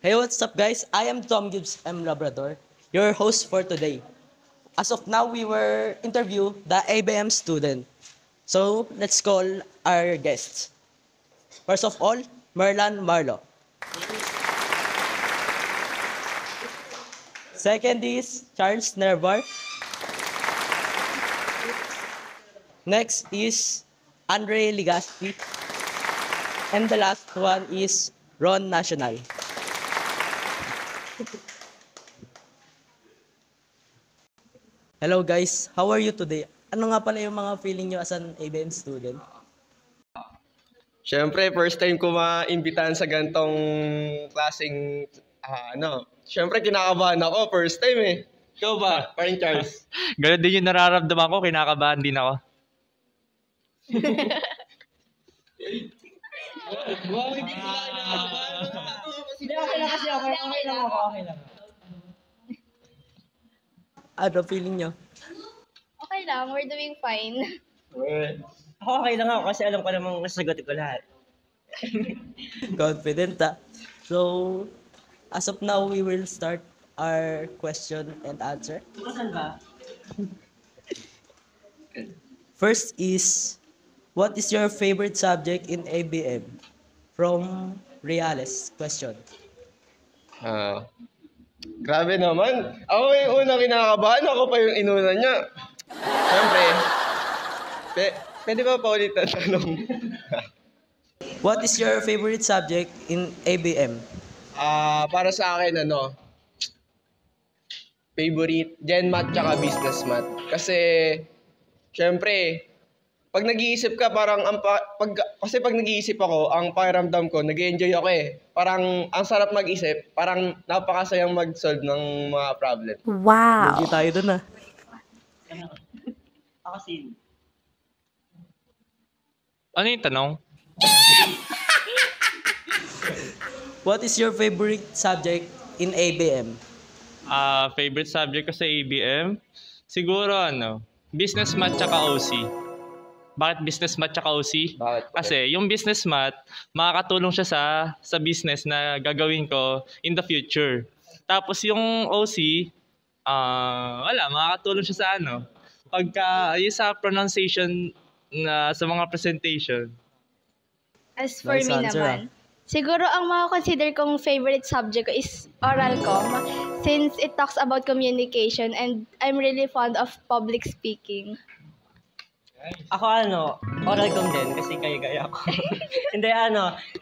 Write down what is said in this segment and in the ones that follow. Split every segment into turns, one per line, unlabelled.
Hey, what's up, guys? I am Tom Gibbs M. Labrador, your host for today. As of now, we will interview the ABM student. So, let's call our guests. First of all, Merlan Marlo. Second is Charles Nervar. Next is Andre Ligaspi. And the last one is Ron National. Hello guys, how are you today? Ano nga pala yung mga feeling nyo as an ABM student?
Siyempre, first time ko ma-imbitahan sa gantong klaseng, Siyempre, kinakabahan ako, first time eh. Ikaw ba, parang Charles?
Ganun din yung nararamdaman ko, kinakabahan din ako.
Wow, hindi ko lang kinakabahan.
Hindi, okay lang kasi ako. Okay lang ako.
Ano feeling nyo?
Okay lang, we're doing fine.
Ako okay lang ako kasi alam ko namang nasasagot ko lahat.
Confident ah. So, as of now, we will start our question and answer.
Saan ba?
First is, what is your favorite subject in ABM? From Reales question.
Grabe naman. Ako yung unang kinakabahan, ako pa yung inuna niya. Siyempre, pwede ba paulit ang tanong?
What is your favorite subject in ABM?
Para sa akin, favorite, Gen Math tsaka Business Math. Kasi, syempre, pag nag-iisip ka, parang, kasi pag nag-iisip ako, ang pakiramdam ko, nag-enjoy ako eh. Parang, ang sarap mag-isip, parang napakasayang mag-solve ng mga problem.
Wow.
Hindi tayo dun ah.
Ako sin.
Ano yung tanong?
What is your favorite subject in ABM?
Favorite subject ko sa ABM? Siguro business math tsaka OC. Bakit business math tsaka OC?
Bakit?
Kasi yung business math, makakatulong siya sa business na gagawin ko in the future. Tapos yung OC, makakatulong siya sa pagka yung sa pronunciation na sa mga presentation.
As for
Nice
me
answer,
naman, siguro ang consider kong favorite subject ko is oral com since it talks about communication and I'm really fond of public speaking.
Ako oral com din kasi kaya ako. Hindi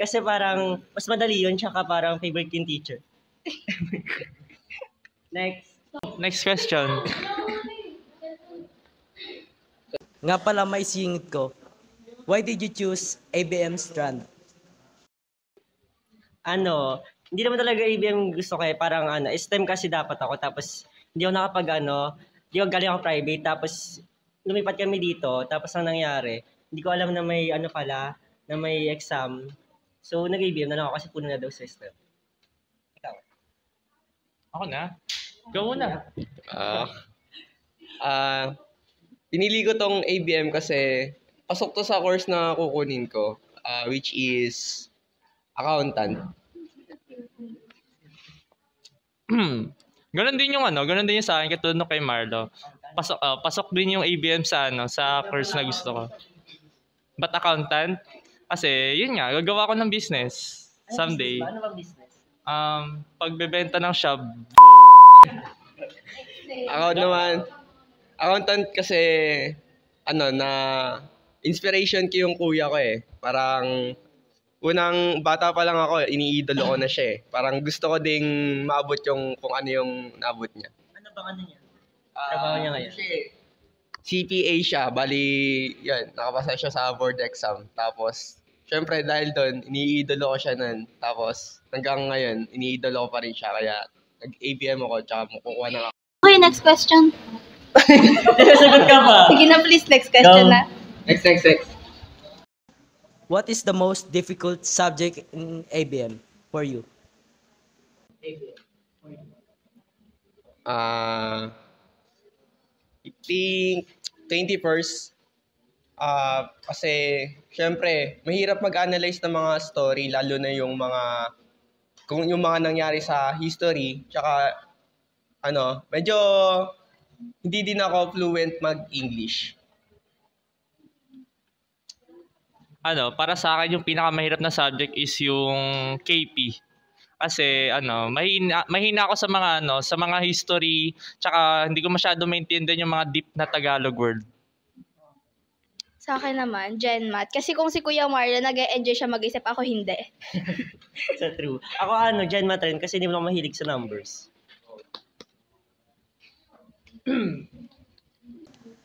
kasi parang mas madali yun tsaka parang favorite yung teacher.
Next question.
Nga pala may singit ko. Why did you choose ABM Strand?
Hindi naman talaga ABM gusto ko eh. Parang STEM kasi dapat ako. Tapos, hindi ako hindi ako galing ako private. Tapos, lumipat kami dito. Tapos, ang nangyari, hindi ko alam na may na may exam. So, nag-ABM na lang ako kasi puno na daw sa STEM. Ikaw?
Ako na? Go muna.
Pinili ko tong ABM kasi pasok to sa course na kukunin ko, which is accountant.
Ganun din yung sa akin katulad nung kay Marlo. Pasok din yung ABM sa course na gusto ko. But accountant kasi yun nga, gagawa ko ng business someday.
Ano ba business?
Pagbebenta ng shop.
Ako naman, accountant kasi na inspiration ko yung kuya ko eh. Parang unang bata pa lang ako, iniidolo ko na siya eh. Parang gusto ko ding maabot kung ano yung naabot niya.
Ano bang niya? Trabaho niya ngayon?
CPA siya, bali, yan, nakapasa siya sa board exam. Tapos, syempre dahil doon, iniidolo ko siya nun. Tapos, hanggang ngayon, iniidolo ko pa rin siya. Kaya, nag-ABM ako, tsaka kukuha na ako.
Okay, next question.
Sagot ka ba?
Sige na please, next question
Go.
na.
Next.
What is the most difficult subject in ABM for you?
I think 21st. Kasi, syempre, mahirap mag-analyze ng mga story, lalo na yung mga kung yung mga nangyari sa history, tsaka medyo hindi din ako fluent mag-English.
Para sa akin yung pinakamahirap na subject is yung KP. Kasi mahina ako sa mga history, tsaka hindi ko masyado maintindihan yung mga deep na Tagalog word.
Sa akin naman, Gen Math. Kasi kung si Kuya Marlon nag-enjoy siya mag-isip, ako hindi.
So true. Ako Gen Math rin kasi hindi mo lang mahilig sa numbers.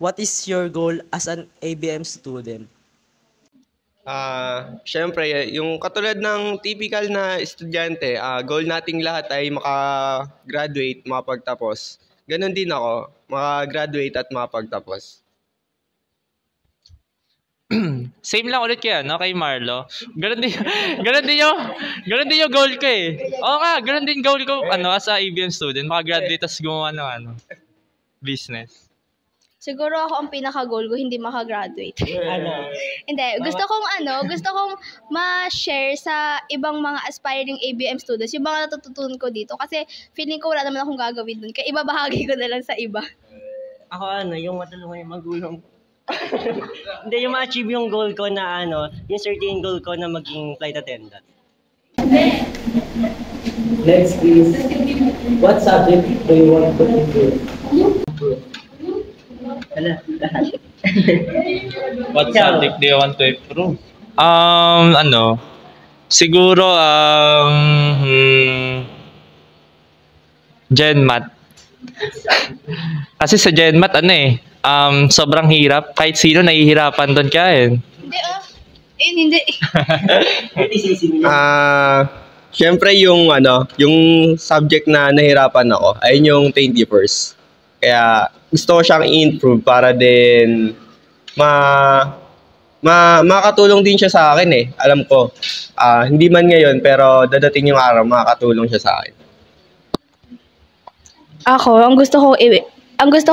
What is your goal as an ABM student?
Syempre, yung katulad ng typical na estudyante, goal nating lahat ay maka-graduate, makapagtapos. Ganon din ako, maka-graduate at makapagtapos.
Same lang ulit kay Marlo. Ganun din yung goal ko eh. Oo nga, ganun din goal ko as a ABM student, maka-graduate tas gumawa ng business.
Siguro ako ang pinaka-goal ko, hindi makagraduate. Hindi, gusto kong ma-share sa ibang mga aspiring ABM students, yung mga natututunan ko dito. Kasi feeling ko wala naman akong gagawin dun. Kaya ibabahagi ko na lang sa iba.
Ako yung matulungan yung magulang ko. Hindi, yung ma-achieve yung goal ko na yung certain goal ko na maging flight attendant.
Next is, what subject do you want to improve?
What subject do you want to improve? Siguro Gen Math. Kasi sa Gen Math sobrang hirap. Kahit sino nahihirapan doon kain.
Hindi.
Syempre yung subject na nahirapan ako ay yung 21st. Kaya gusto ko siyang i-improve para din makakatulong din siya sa akin eh. Alam ko, hindi man ngayon pero dadating yung araw makakatulong siya sa akin.
Ako, ang gusto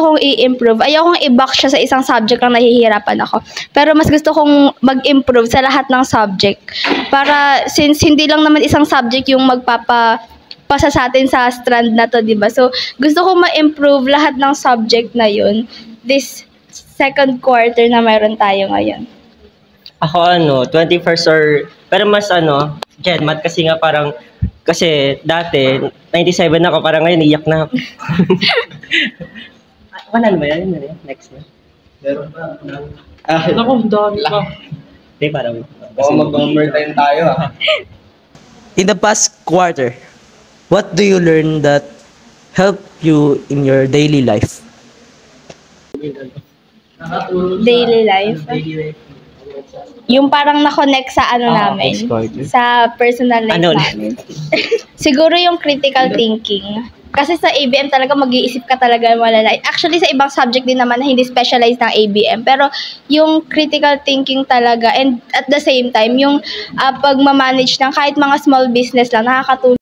kong i-improve, ayokong i-back siya sa isang subject lang nahihirapan ako. Pero mas gusto kong mag-improve sa lahat ng subject. Para, since hindi lang naman isang subject yung magpapasa sa atin sa strand na to, diba? So, gusto kong ma-improve lahat ng subject na yun this second quarter na meron tayo ngayon.
Ako 21st pero mas Gen Math kasi nga parang, kasi dati, 97 ako, parang ngayon iyak na ako. Wala na ba yan? Next na.
Meron pa.
Naku, dami pa.
Hindi, parang...
Mag-overtime tayo
In the past quarter, what do you learn that help you in your daily life?
Daily life. Yung parang na-connect sa namin, sa personal life namin. Siguro yung critical thinking. Kasi sa ABM talaga mag-iisip ka talaga malala. Actually sa ibang subject din naman na hindi specialized ng ABM. Pero yung critical thinking talaga and at the same time yung pagmamanage ng kahit mga small business lang nakakatulong